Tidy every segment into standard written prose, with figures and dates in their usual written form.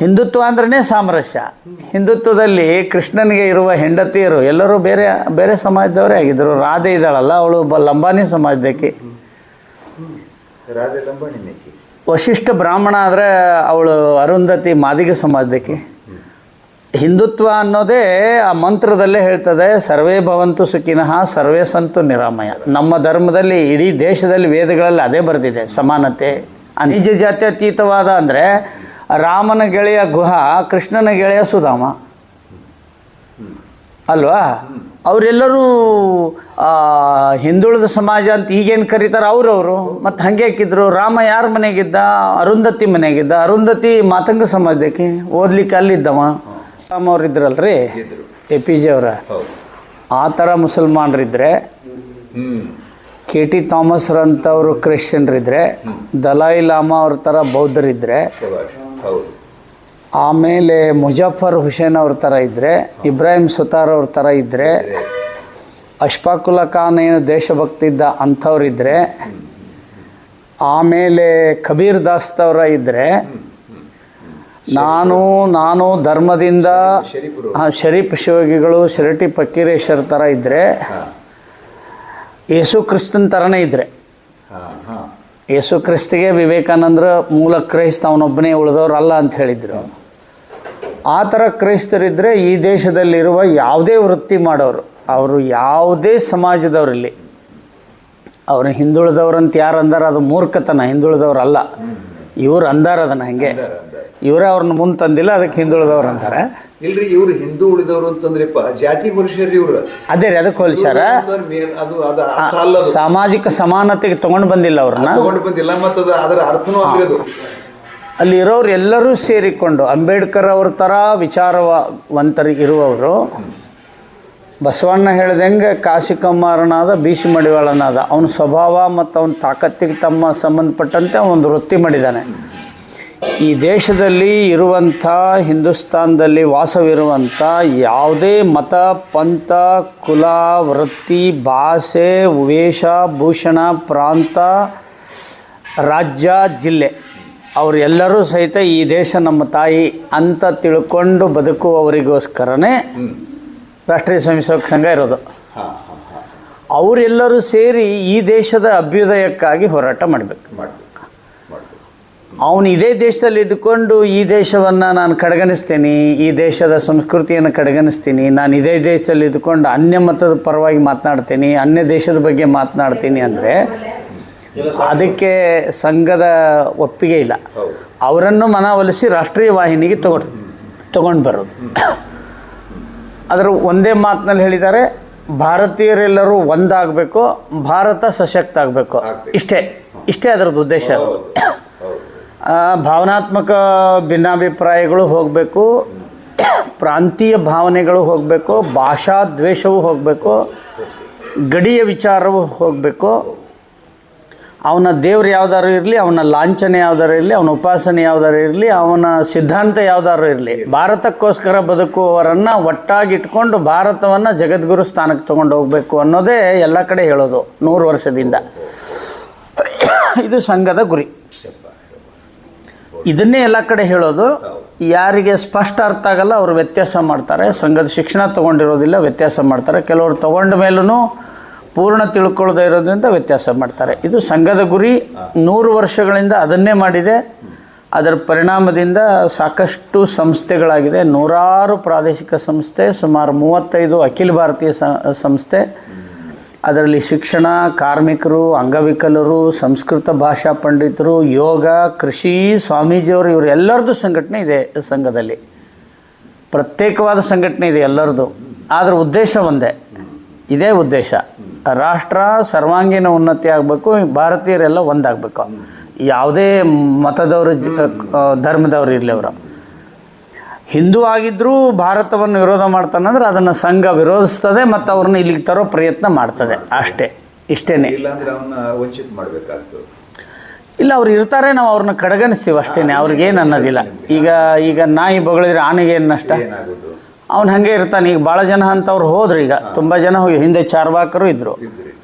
ಹಿಂದುತ್ವ ಅಂದ್ರೇ ಸಾಮರಸ್ಯ. ಹಿಂದುತ್ವದಲ್ಲಿ ಕೃಷ್ಣನಿಗೆ ಇರುವ ಹೆಂಡತಿಯರು ಎಲ್ಲರೂ ಬೇರೆ ಬೇರೆ ಸಮಾಜದವರೇ ಆಗಿದ್ದರು. ರಾಧೆ ಇದ್ದಾಳಲ್ಲ, ಅವಳು ಲಂಬಾಣಿ ಸಮಾಜದಕ್ಕೆ. ವಶಿಷ್ಠ ಬ್ರಾಹ್ಮಣ ಆದರೆ ಅವಳು ಅರುಂಧತಿ ಮಾದಿಗ ಸಮಾಜದಕ್ಕೆ. ಹಿಂದುತ್ವ ಅನ್ನೋದೇ ಆ ಮಂತ್ರದಲ್ಲೇ ಹೇಳ್ತದೆ, ಸರ್ವೇ ಭವಂತು ಸುಖಿನಃ ಸರ್ವೇ ಸಂತು ನಿರಾಮಯ. ನಮ್ಮ ಧರ್ಮದಲ್ಲಿ ಇಡೀ ದೇಶದಲ್ಲಿ ವೇದಗಳಲ್ಲಿ ಅದೇ ಬರೆದಿದೆ, ಸಮಾನತೆ. ನಿಜ ಜಾತ್ಯತೀತವಾದ ಅಂದರೆ ರಾಮನ ಗೆಳೆಯ ಗುಹ, ಕೃಷ್ಣನ ಗೆಳೆಯ ಸುಧಾಮ ಅಲ್ವಾ? ಅವರೆಲ್ಲರೂ ಹಿಂದುಳಿದ ಸಮಾಜ ಅಂತ ಈಗೇನು ಕರೀತಾರೆ ಅವ್ರವರು. ಮತ್ತು ಹಾಗೆ ಹಾಕಿದ್ರು. ರಾಮ ಯಾರ ಮನೆಗಿದ್ದ? ಅರುಂಧತಿ ಮನೆಗಿದ್ದ. ಅರುಂಧತಿ ಮಾತಂಗ ಸಮಾಜಕ್ಕೆ, ಓದ್ಲಿಕ್ಕೆ ಅಲ್ಲಿದ್ದವ. ರಾಮ ಅವ್ರು ಇದ್ರಲ್ರಿ, APJ ಅವರ. ಆ ಥರ ಮುಸಲ್ಮಾನರಿದ್ದರೆ, KT ಥಾಮಸ್ರಂಥವರು ಕ್ರಿಶ್ಚಿಯನ್ರಿದ್ದರೆ, ದಲಾಯಿ ಲಾಮಾ ಅವ್ರ ಥರ ಬೌದ್ಧರಿದ್ದರೆ, ಆಮೇಲೆ ಮುಜಫರ್ ಹುಸೇನ್ ಅವ್ರ ಥರ ಇದ್ದರೆ, ಇಬ್ರಾಹಿಂ ಸುತಾರ್ ಅವ್ರ ಥರ ಇದ್ದರೆ, ಅಶ್ಫಾಕುಲ್ಲಾ ಖಾನ್ ಏನು ದೇಶಭಕ್ತಿ ಇದ್ದ ಅಂಥವ್ರಿದ್ದರೆ, ಆಮೇಲೆ ಕಬೀರ್ ದಾಸ್ತವರ ಇದ್ದರೆ, ನಾನು ಧರ್ಮದಿಂದ ಶರೀಫ್ ಶಿವಗಿಗಳು, ಶಿರಟಿ ಫಕೀರೇಶ್ವರ ಥರ ಇದ್ದರೆ, ಯೇಸು ಕ್ರಿಸ್ತನ ಥರನೇ ಇದ್ದರೆ, ಯೇಸು ಕ್ರಿಸ್ತಿಗೆ ವಿವೇಕಾನಂದ್ರ ಮೂಲ ಕ್ರೈಸ್ತ, ಅವನೊಬ್ಬನೇ ಉಳಿದವ್ರು ಅಲ್ಲ ಅಂತ ಹೇಳಿದರು. ಆ ಥರ ಕ್ರೈಸ್ತರಿದ್ದರೆ ಈ ದೇಶದಲ್ಲಿರುವ ಯಾವುದೇ ವೃತ್ತಿ ಮಾಡೋರು, ಅವರು ಯಾವುದೇ ಸಮಾಜದವರಲ್ಲಿ, ಅವರು ಹಿಂದುಳಿದವ್ರಂತ ಯಾರು ಅಂದಾರ ಅದು ಮೂರ್ಖತನ, ಹಿಂದುಳಿದವ್ರಲ್ಲ. ಇವ್ರು ಅಂದಾರ ಅದನ್ನು ಹಾಗೆ, ಇವರೇ ಅವ್ರನ್ನ ಮುಂದೆ ತಂದಿಲ್ಲ, ಅದಕ್ಕೆ ಹಿಂದುಳಿದವ್ರು ಅಂತಾರೆ. ಇಲ್ರಿ, ಇವ್ರು ಹಿಂದೂ ಉಳಿದವರು ಅಂತಂದ್ರೆಪ್ಪ ಜಾತಿ ಮನುಷ್ಯರಿ ಇವ್ರು. ಅದೇ ರೀ, ಅದಕ್ಕೆ ಹೋಲಿಸ್ಯಾರ. ಸಾಮಾಜಿಕ ಸಮಾನತೆಗೆ ತೊಗೊಂಡು ಬಂದಿಲ್ಲ, ಅವ್ರನ್ನ ತೊಗೊಂಡು ಬಂದಿಲ್ಲ. ಮತ್ತು ಅದರ ಅರ್ಥನೂ ಅದು ಅಲ್ಲಿ ಇರೋರು ಎಲ್ಲರೂ ಸೇರಿಕೊಂಡು ಅಂಬೇಡ್ಕರ್ ಅವ್ರ ಥರ ವಿಚಾರವಂತರು ಇರುವವರು. ಬಸವಣ್ಣ ಹೇಳ್ದಂಗೆ ಕಾಶಿಕಮ್ಮಾರನಾದ, ಬೀಸಿ ಮಡಿವಾಳನಾದ. ಅವನ ಸ್ವಭಾವ ಮತ್ತು ಅವನ ತಾಕತ್ತಿಗೆ ತಮ್ಮ ಸಂಬಂಧಪಟ್ಟಂತೆ ಒಂದು ವೃತ್ತಿ ಮಾಡಿದ್ದಾನೆ. ಈ ದೇಶದಲ್ಲಿ ಇರುವಂಥ, ಹಿಂದೂಸ್ತಾನದಲ್ಲಿ ವಾಸವಿರುವಂಥ ಯಾವುದೇ ಮತ, ಪಂಥ, ಕುಲ, ವೃತ್ತಿ, ಭಾಷೆ, ವೇಷ, ಭೂಷಣ, ಪ್ರಾಂತ, ರಾಜ್ಯ, ಜಿಲ್ಲೆ, ಅವರೆಲ್ಲರೂ ಸಹಿತ ಈ ದೇಶ ನಮ್ಮ ತಾಯಿ ಅಂತ ತಿಳ್ಕೊಂಡು ಬದುಕುವವರಿಗೋಸ್ಕರನೇ ರಾಷ್ಟ್ರೀಯ ಸ್ವಯಂ ಸೇವಕ ಸಂಘ ಇರೋದು. ಅವರೆಲ್ಲರೂ ಸೇರಿ ಈ ದೇಶದ ಅಭ್ಯುದಯಕ್ಕಾಗಿ ಹೋರಾಟ ಮಾಡಬೇಕು. ಅವನು ಇದೇ ದೇಶದಲ್ಲಿ ಇದ್ದುಕೊಂಡು ಈ ದೇಶವನ್ನು ನಾನು ಕಡೆಗಣಿಸ್ತೀನಿ, ಈ ದೇಶದ ಸಂಸ್ಕೃತಿಯನ್ನು ಕಡೆಗಣಿಸ್ತೀನಿ, ನಾನು ಇದೇ ದೇಶದಲ್ಲಿ ಇದ್ದುಕೊಂಡು ಅನ್ಯ ಮತದ ಪರವಾಗಿ ಮಾತನಾಡ್ತೀನಿ, ಅನ್ಯ ದೇಶದ ಬಗ್ಗೆ ಮಾತನಾಡ್ತೀನಿ ಅಂದರೆ ಅದಕ್ಕೆ ಸಂಘದ ಒಪ್ಪಿಗೆ ಇಲ್ಲ. ಅವರನ್ನು ಮನವೊಲಿಸಿ ರಾಷ್ಟ್ರೀಯ ವಾಹಿನಿಗೆ ತಗೊಂಡು ಬರೋದು. ಅದರ ಒಂದೇ ಮಾತಿನಲ್ಲಿ ಹೇಳಿದ್ದಾರೆ, ಭಾರತೀಯರೆಲ್ಲರೂ ಒಂದಾಗಬೇಕು, ಭಾರತ ಸಶಕ್ತ ಆಗಬೇಕು. ಇಷ್ಟೇ ಅದರದ್ದು ಉದ್ದೇಶ. ಭಾವನಾತ್ಮಕ ಭಿನ್ನಾಭಿಪ್ರಾಯಗಳು ಹೋಗಬೇಕು, ಪ್ರಾಂತೀಯ ಭಾವನೆಗಳು ಹೋಗಬೇಕು, ಭಾಷಾ ದ್ವೇಷವೂ ಹೋಗಬೇಕು, ಗಡಿಯ ವಿಚಾರವೂ ಹೋಗಬೇಕು. ಅವನ ದೇವ್ರು ಯಾವ್ದಾರು ಇರಲಿ, ಅವನ ಲಾಂಛನ ಯಾವ್ದಾರು ಇರಲಿ, ಅವನ ಉಪಾಸನೆ ಯಾವ್ದಾರು ಇರಲಿ, ಅವನ ಸಿದ್ಧಾಂತ ಯಾವ್ದಾರು ಇರಲಿ, ಭಾರತಕ್ಕೋಸ್ಕರ ಬದುಕುವವರನ್ನು ಒಟ್ಟಾಗಿಟ್ಕೊಂಡು ಭಾರತವನ್ನು ಜಗದ್ಗುರು ಸ್ಥಾನಕ್ಕೆ ತೊಗೊಂಡು ಹೋಗಬೇಕು ಅನ್ನೋದೇ ಎಲ್ಲ ಕಡೆ ಹೇಳೋದು 100 ವರ್ಷದಿಂದ. ಇದು ಸಂಘದ ಗುರಿ. ಇದನ್ನೇ ಎಲ್ಲ ಕಡೆ ಹೇಳೋದು. ಯಾರಿಗೆ ಸ್ಪಷ್ಟ ಅರ್ಥ ಆಗಲ್ಲ ಅವರು ವ್ಯತ್ಯಾಸ ಮಾಡ್ತಾರೆ. ಸಂಘದ ಶಿಕ್ಷಣ ತೊಗೊಂಡಿರೋದಿಲ್ಲ, ವ್ಯತ್ಯಾಸ ಮಾಡ್ತಾರೆ. ಕೆಲವರು ತೊಗೊಂಡ ಮೇಲೂ ಪೂರ್ಣ ತಿಳ್ಕೊಳ್ಳೋದೇ ಇರೋದ್ರಿಂದ ವ್ಯತ್ಯಾಸ ಮಾಡ್ತಾರೆ. ಇದು ಸಂಘದ ಗುರಿ. 100 ವರ್ಷಗಳಿಂದ ಅದನ್ನೇ ಮಾಡಿದೆ. ಅದರ ಪರಿಣಾಮದಿಂದ ಸಾಕಷ್ಟು ಸಂಸ್ಥೆಗಳಾಗಿದೆ. 100 ಪ್ರಾದೇಶಿಕ ಸಂಸ್ಥೆ, ಸುಮಾರು 35 ಅಖಿಲ ಭಾರತೀಯ ಸಂಸ್ಥೆ. ಅದರಲ್ಲಿ ಶಿಕ್ಷಣ, ಕಾರ್ಮಿಕರು, ಅಂಗವಿಕಲರು, ಸಂಸ್ಕೃತ ಭಾಷಾ ಪಂಡಿತರು, ಯೋಗ, ಕೃಷಿ, ಸ್ವಾಮೀಜಿಯವರು, ಇವರು ಎಲ್ಲರದ್ದು ಸಂಘಟನೆ ಇದೆ ಸಂಘದಲ್ಲಿ. ಪ್ರತ್ಯೇಕವಾದ ಸಂಘಟನೆ ಇದೆ ಎಲ್ಲರದ್ದು. ಆದರೆ ಉದ್ದೇಶ ಒಂದೇ, ಇದೇ ಉದ್ದೇಶ. ರಾಷ್ಟ್ರ ಸರ್ವಾಂಗೀಣ ಉನ್ನತಿ ಆಗಬೇಕು, ಭಾರತೀಯರೆಲ್ಲ ಒಂದಾಗಬೇಕು. ಯಾವುದೇ ಮತದವರು, ಧರ್ಮದವರು ಇರಲಿ, ಅವರು ಹಿಂದೂ ಆಗಿದ್ದರೂ ಭಾರತವನ್ನು ವಿರೋಧ ಮಾಡ್ತಾನಂದ್ರೆ ಅದನ್ನು ಸಂಘ ವಿರೋಧಿಸ್ತದೆ ಮತ್ತು ಅವ್ರನ್ನ ಇಲ್ಲಿಗೆ ತರೋ ಪ್ರಯತ್ನ ಮಾಡ್ತದೆ. ಇಷ್ಟೇ. ಇಲ್ಲ, ಅವ್ರು ಇರ್ತಾರೆ, ನಾವು ಅವ್ರನ್ನ ಕಡೆಗಣಿಸ್ತೀವಿ ಅಷ್ಟೇ. ಅವ್ರಿಗೇನು ಅನ್ನೋದಿಲ್ಲ. ಈಗ ನಾಯಿ ಬಗಳಿದ್ರೆ ಆನೆಗೆ ಏನು ನಷ್ಟ? ಅವ್ನು ಹಾಗೆ ಇರ್ತಾನೆ. ಈಗ ಭಾಳ ಜನ ಅಂತವ್ರು ಹೋದ್ರು. ಈಗ ತುಂಬ ಜನ ಹೋಗಿ, ಹಿಂದೆ ಚಾರ್ವಾಕರು ಇದ್ದರು.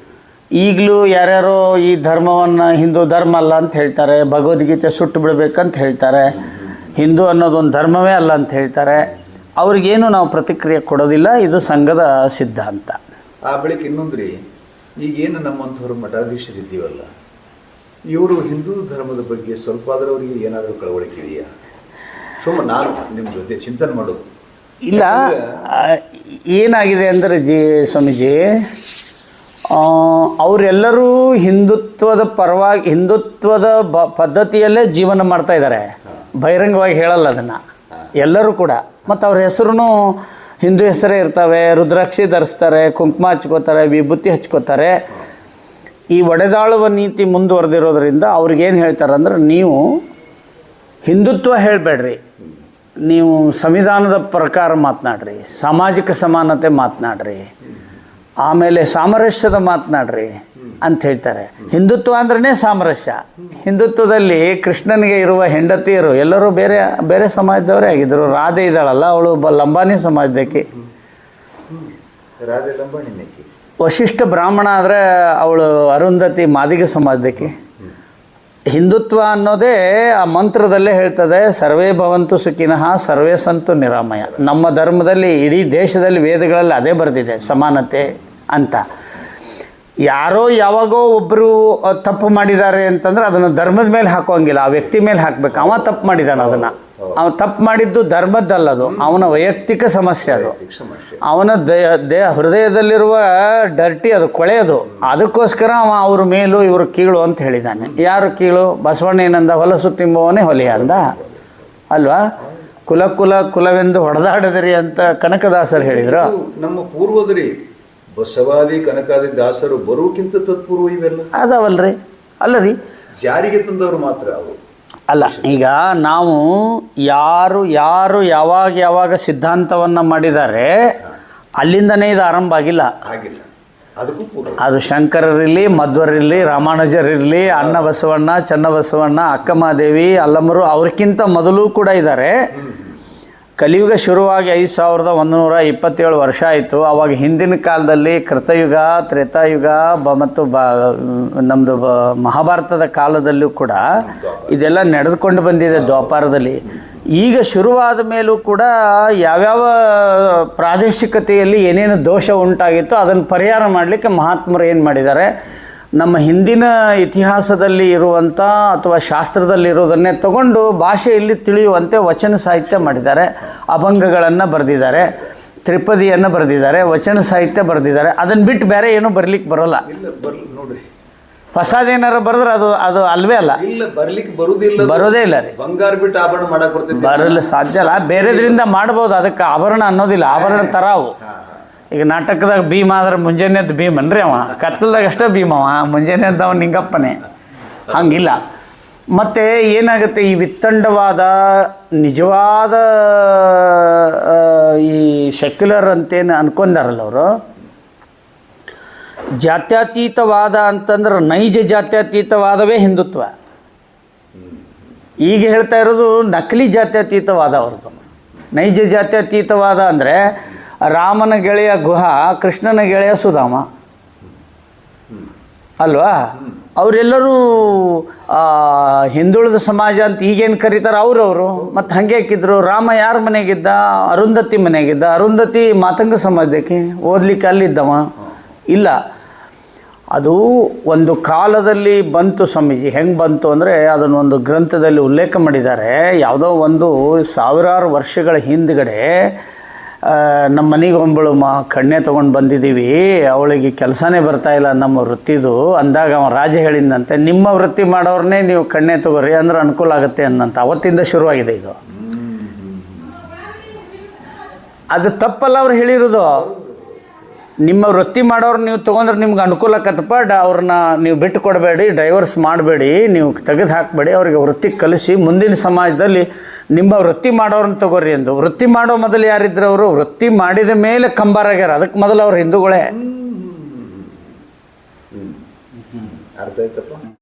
ಈಗಲೂ ಯಾರ್ಯಾರೋ ಈ ಧರ್ಮವನ್ನು ಹಿಂದೂ ಧರ್ಮ ಅಲ್ಲ ಅಂತ ಹೇಳ್ತಾರೆ, ಭಗವದ್ಗೀತೆ ಸುಟ್ಟು ಬಿಡಬೇಕಂತ ಹೇಳ್ತಾರೆ. ಹಿಂದೂ ಅನ್ನೋದೊಂದು ಧರ್ಮವೇ ಅಲ್ಲ ಅಂತ ಹೇಳ್ತಾರೆ. ಅವ್ರಿಗೇನು ನಾವು ಪ್ರತಿಕ್ರಿಯೆ ಕೊಡೋದಿಲ್ಲ. ಇದು ಸಂಘದ ಸಿದ್ಧಾಂತ. ಆ ಬಳಿಕ ಇನ್ನೊಂದು ರೀ, ಈಗೇನು ನಮ್ಮಂಥವ್ರು ಮಠಾಧೀಶರಿದ್ದೀವಲ್ಲ, ಇವರು ಹಿಂದೂ ಧರ್ಮದ ಬಗ್ಗೆ ಸ್ವಲ್ಪ ಆದರೂ ಅವರಿಗೆ ಏನಾದರೂ ಕಳವಳಿಕೆ ಇದೆಯಾ? ನಾನು ನಿಮ್ಮ ಜೊತೆ ಚಿಂತನೆ ಮಾಡೋದು ಇಲ್ಲ. ಏನಾಗಿದೆ ಅಂದರೆ ಸ್ವಾಮೀಜಿ, ಅವರೆಲ್ಲರೂ ಹಿಂದುತ್ವದ ಪರವಾಗಿ ಹಿಂದುತ್ವದ ಪದ್ಧತಿಯಲ್ಲೇ ಜೀವನ ಮಾಡ್ತಾ ಇದ್ದಾರೆ. ಬಹಿರಂಗವಾಗಿ ಹೇಳಲ್ಲ ಅದನ್ನು ಎಲ್ಲರೂ ಕೂಡ. ಮತ್ತು ಅವ್ರ ಹೆಸರು ಹಿಂದೂ ಹೆಸರೇ ಇರ್ತವೆ. ರುದ್ರಾಕ್ಷಿ ಧರಿಸ್ತಾರೆ, ಕುಂಕುಮ ಹಚ್ಕೋತಾರೆ, ವಿಭೂತಿ ಹಚ್ಕೋತಾರೆ. ಈ ಒಡೆದಾಳುವ ನೀತಿ ಮುಂದುವರೆದಿರೋದ್ರಿಂದ ಅವ್ರಿಗೇನು ಹೇಳ್ತಾರೆ ಅಂದ್ರೆ, ನೀವು ಹಿಂದುತ್ವ ಹೇಳಬೇಡ್ರಿ, ನೀವು ಸಂವಿಧಾನದ ಪ್ರಕಾರ ಮಾತನಾಡ್ರಿ, ಸಾಮಾಜಿಕ ಸಮಾನತೆ ಮಾತನಾಡ್ರಿ, ಆಮೇಲೆ ಸಾಮರಸ್ಯದ ಮಾತನಾಡ್ರಿ ಅಂತ ಹೇಳ್ತಾರೆ. ಹಿಂದುತ್ವ ಅಂದ್ರೇ ಸಾಮರಸ್ಯ. ಹಿಂದುತ್ವದಲ್ಲಿ ಕೃಷ್ಣನಿಗೆ ಇರುವ ಹೆಂಡತಿಯರು ಎಲ್ಲರೂ ಬೇರೆ ಬೇರೆ ಸಮಾಜದವರೇ ಆಗಿದ್ದರು. ರಾಧೆ ಇದ್ದಾಳಲ್ಲ, ಅವಳು ಲಂಬಾಣಿ ಸಮಾಜದಕ್ಕೆ. ರಾಧೆ ಲಂಬಾಣಿ. ವಶಿಷ್ಠ ಬ್ರಾಹ್ಮಣ ಆದರೆ ಅವಳು ಅರುಂಧತಿ ಮಾದಿಗ ಸಮಾಜದಕ್ಕೆ. ಹಿಂದುತ್ವ ಅನ್ನೋದೇ ಆ ಮಂತ್ರದಲ್ಲೇ ಹೇಳ್ತದೆ, ಸರ್ವೇ ಭವಂತು ಸುಖಿನಃ ಸರ್ವೇ ಸಂತು ನಿರಾಮಯ. ನಮ್ಮ ಧರ್ಮದಲ್ಲಿ ಇಡೀ ದೇಶದಲ್ಲಿ ವೇದಗಳಲ್ಲಿ ಅದೇ ಬರೆದಿದೆ, ಸಮಾನತೆ ಅಂತ. ಯಾರೋ ಯಾವಾಗೋ ಒಬ್ಬರು ತಪ್ಪು ಮಾಡಿದ್ದಾರೆ ಅಂತಂದ್ರೆ ಅದನ್ನು ಧರ್ಮದ ಮೇಲೆ ಹಾಕೋಂಗಿಲ್ಲ, ಆ ವ್ಯಕ್ತಿ ಮೇಲೆ ಹಾಕಬೇಕು. ಅವ ತಪ್ಪು ಮಾಡಿದ್ದಾನೆ, ಅದನ್ನು ಅವ ತಪ್ಪು ಮಾಡಿದ್ದು ಧರ್ಮದ್ದಲ್ಲದು, ಅವನ ವೈಯಕ್ತಿಕ ಸಮಸ್ಯೆ ಅದು. ಅವನ ಹೃದಯದಲ್ಲಿರುವ ಡರ್ಟಿ, ಅದು ಕೊಳೆಯೋದು. ಅದಕ್ಕೋಸ್ಕರ ಅವ ಅವ್ರ ಮೇಲೂ ಇವರು ಕೀಳು ಅಂತ ಹೇಳಿದ್ದಾನೆ. ಯಾರು ಕೀಳು? ಬಸವಣ್ಣ ಏನಂದ? ಹೊಲಸು ತಿಂಬುವನೇ ಹೊಲೆಯ ಅಂದ ಅಲ್ವಾ? ಕುಲ ಕುಲ ಕುಲವೆಂದು ಹೊಡೆದಾಡದಿರಿ ಅಂತ ಕನಕದಾಸರು ಹೇಳಿದರು. ನಮ್ಮ ಪೂರ್ವದರಿ ಬಸವಾದಿ ಕನಕಾದಿ ದಾಸರು ಬರೋಕ್ಕಿಂತ ತತ್ಪೂರ್ವ ಇವೆಲ್ಲ ಅದಾವಲ್ರಿ. ಅಲ್ಲ ರೀ, ಜಾರಿಗೆ ತಂದವರು ಮಾತ್ರ ಅವರು ಅಲ್ಲ. ಈಗ ನಾವು ಯಾರು ಯಾವಾಗ ಸಿದ್ಧಾಂತವನ್ನು ಮಾಡಿದ್ದಾರೆ ಅಲ್ಲಿಂದನೇ ಇದು ಆರಂಭ ಆಗಿಲ್ಲ. ಅದಕ್ಕೂ ಪೂರ್ವ ಅದು ಶಂಕರರಿರಲಿ, ಮಧ್ವರಿರಲಿ, ರಾಮಾನುಜರಿರಲಿ, ಅಣ್ಣ ಬಸವಣ್ಣ, ಚನ್ನಬಸವಣ್ಣ, ಅಕ್ಕಮಹಾದೇವಿ, ಅಲ್ಲಮರು, ಅವ್ರಿಗಿಂತ ಮೊದಲು ಕೂಡ ಇದ್ದಾರೆ. ಕಲಿಯುಗ ಶುರುವಾಗಿ 5127 ವರ್ಷ ಆಯಿತು. ಆವಾಗ ಹಿಂದಿನ ಕಾಲದಲ್ಲಿ ಕೃತಯುಗ, ತ್ರೇತಾಯುಗ ಮತ್ತು ನಮ್ಮದು ಮಹಾಭಾರತದ ಕಾಲದಲ್ಲೂ ಕೂಡ ಇದೆಲ್ಲ ನಡೆದುಕೊಂಡು ಬಂದಿದೆ ದ್ವಾಪಾರದಲ್ಲಿ. ಈಗ ಶುರುವಾದ ಮೇಲೂ ಕೂಡ ಯಾವ್ಯಾವ ಪ್ರಾದೇಶಿಕತೆಯಲ್ಲಿ ಏನೇನು ದೋಷ ಉಂಟಾಗಿತ್ತು ಅದನ್ನು ಪರಿಹಾರ ಮಾಡಲಿಕ್ಕೆ ಮಹಾತ್ಮರು ಏನು ಮಾಡಿದ್ದಾರೆ, ನಮ್ಮ ಹಿಂದಿನ ಇತಿಹಾಸದಲ್ಲಿ ಇರುವಂಥ ಅಥವಾ ಶಾಸ್ತ್ರದಲ್ಲಿರೋದನ್ನೇ ತಗೊಂಡು ಭಾಷೆಯಲ್ಲಿ ತಿಳಿಯುವಂತೆ ವಚನ ಸಾಹಿತ್ಯ ಮಾಡಿದ್ದಾರೆ. ಅಭಂಗಗಳನ್ನು ಬರೆದಿದ್ದಾರೆ, ತ್ರಿಪದಿಯನ್ನು ಬರೆದಿದ್ದಾರೆ, ವಚನ ಸಾಹಿತ್ಯ ಬರೆದಿದ್ದಾರೆ. ಅದನ್ನು ಬಿಟ್ಟು ಬೇರೆ ಏನೂ ಬರಲಿಕ್ಕೆ ಬರೋಲ್ಲ. ನೋಡ್ರಿ, ಹೊಸದೇನಾರು ಬರೆದ್ರೆ ಅದು ಅದು ಅಲ್ವೇ ಅಲ್ಲ. ಇಲ್ಲ, ಬರ್ಲಿಕ್ಕೆ ಬರುವುದಿಲ್ಲ, ಬರೋದೇ ಇಲ್ಲ ರೀ. ಬಂಗಾರ ಬಿಟ್ಟು ಆಭರಣ ಮಾಡಕ್ಕೆ ಬರ್ತೈತೆ, ಬರಲು ಸಾಧ್ಯ ಅಲ್ಲ. ಬೇರೆದ್ರಿಂದ ಮಾಡ್ಬೋದು, ಅದಕ್ಕೆ ಆಭರಣ ಅನ್ನೋದಿಲ್ಲ. ಆಭರಣ ತರಾವು. ಈಗ ನಾಟಕದಾಗ ಭೀಮ ಆದ್ರೆ ಮುಂಜಾನೆದ್ದು ಭೀಮನ್ರಿ, ಅವ ಕತ್ತಲ್ದಾಗ ಅಷ್ಟೇ ಭೀಮವ, ಮುಂಜಾನೆದ್ದು ಅವ ನಿಂಗಪ್ಪನೇ. ಹಂಗಿಲ್ಲ. ಮತ್ತು ಏನಾಗುತ್ತೆ, ಈ ವಿತ್ತಂಡವಾದ ನಿಜವಾದ ಈ ಸೆಕ್ಯುಲರ್ ಅಂತೇನು ಅನ್ಕೊಂಡಾರಲ್ಲ ಅವರು, ಜಾತ್ಯತೀತವಾದ ಅಂತಂದ್ರೆ ನೈಜ ಜಾತ್ಯತೀತವಾದವೇ ಹಿಂದುತ್ವ. ಈಗ ಹೇಳ್ತಾ ಇರೋದು ನಕಲಿ ಜಾತ್ಯತೀತವಾದ ಅವ್ರದ್ದು. ನೈಜ ಜಾತ್ಯತೀತವಾದ ಅಂದರೆ ರಾಮನ ಗೆಳೆಯ ಗುಹ, ಕೃಷ್ಣನ ಗೆಳೆಯ ಸುಧಾಮ ಅಲ್ವಾ? ಅವರೆಲ್ಲರೂ ಹಿಂದುಳಿದ ಸಮಾಜ ಅಂತ ಈಗೇನು ಕರೀತಾರೆ ಅವ್ರವರು. ಮತ್ತು ಹಾಗೆ ಹಾಕಿದ್ರು. ರಾಮ ಯಾರ ಮನೆಗಿದ್ದ? ಅರುಂಧತಿ ಮನೆಗಿದ್ದ. ಅರುಂಧತಿ ಮಾತಂಗ ಸಮಾಜಕ್ಕೆ, ಓದಲಿಕ್ಕೆ ಅಲ್ಲಿದ್ದವ ಇಲ್ಲ. ಅದು ಒಂದು ಕಾಲದಲ್ಲಿ ಬಂತು ಸ್ವಾಮೀಜಿ. ಹೆಂಗೆ ಬಂತು ಅಂದರೆ ಅದನ್ನು ಒಂದು ಗ್ರಂಥದಲ್ಲಿ ಉಲ್ಲೇಖ ಮಾಡಿದ್ದಾರೆ. ಯಾವುದೋ ಒಂದು ಸಾವಿರಾರು ವರ್ಷಗಳ ಹಿಂದ್ಗಡೆ ನಮ್ಮ ಮನೆಗೆ ಒಬ್ಬಳು ಕಣ್ಣೆ ತೊಗೊಂಡು ಬಂದಿದ್ದೀವಿ, ಅವಳಿಗೆ ಕೆಲಸನೇ ಬರ್ತಾಯಿಲ್ಲ ನಮ್ಮ ವೃತ್ತಿದು ಅಂದಾಗ ಅವ ರಾಜ ಹೇಳಿದಂತೆ, ನಿಮ್ಮ ವೃತ್ತಿ ಮಾಡೋರನ್ನೇ ನೀವು ಕಣ್ಣೆ ತೊಗೋರಿ ಅಂದ್ರೆ ಅನುಕೂಲ ಆಗುತ್ತೆ ಅನ್ನಂತ. ಅವತ್ತಿಂದ ಶುರುವಾಗಿದೆ ಇದು. ಅದು ತಪ್ಪಲ್ಲ ಅವ್ರು ಹೇಳಿರೋದು. ನಿಮ್ಮ ವೃತ್ತಿ ಮಾಡೋರು ನೀವು ತೊಗೊಂಡ್ರೆ ನಿಮ್ಗೆ ಅನುಕೂಲ ಆಕತ್ತಪ್ಪ, ಅವ್ರನ್ನ ನೀವು ಬಿಟ್ಟು ಕೊಡಬೇಡಿ, ಡೈವರ್ಸ್ ಮಾಡಬೇಡಿ, ನೀವು ತೆಗೆದು ಹಾಕಬೇಡಿ, ಅವ್ರಿಗೆ ವೃತ್ತಿ ಕಲಿಸಿ ಮುಂದಿನ ಸಮಾಜದಲ್ಲಿ ನಿಮ್ಮ ವೃತ್ತಿ ಮಾಡೋರನ್ನ ತಗೋರಿ ಎಂದು. ವೃತ್ತಿ ಮಾಡೋ ಮೊದಲು ಯಾರಿದ್ರು ಅವರು? ವೃತ್ತಿ ಮಾಡಿದ ಮೇಲೆ ಕಂಬಾರಾಗ್ಯಾರ. ಅದಕ್ಕೆ ಮೊದಲು ಅವ್ರು ಹಿಂದೂಗಳೇ. ಅರ್ಥ ಆಯ್ತಪ್ಪ.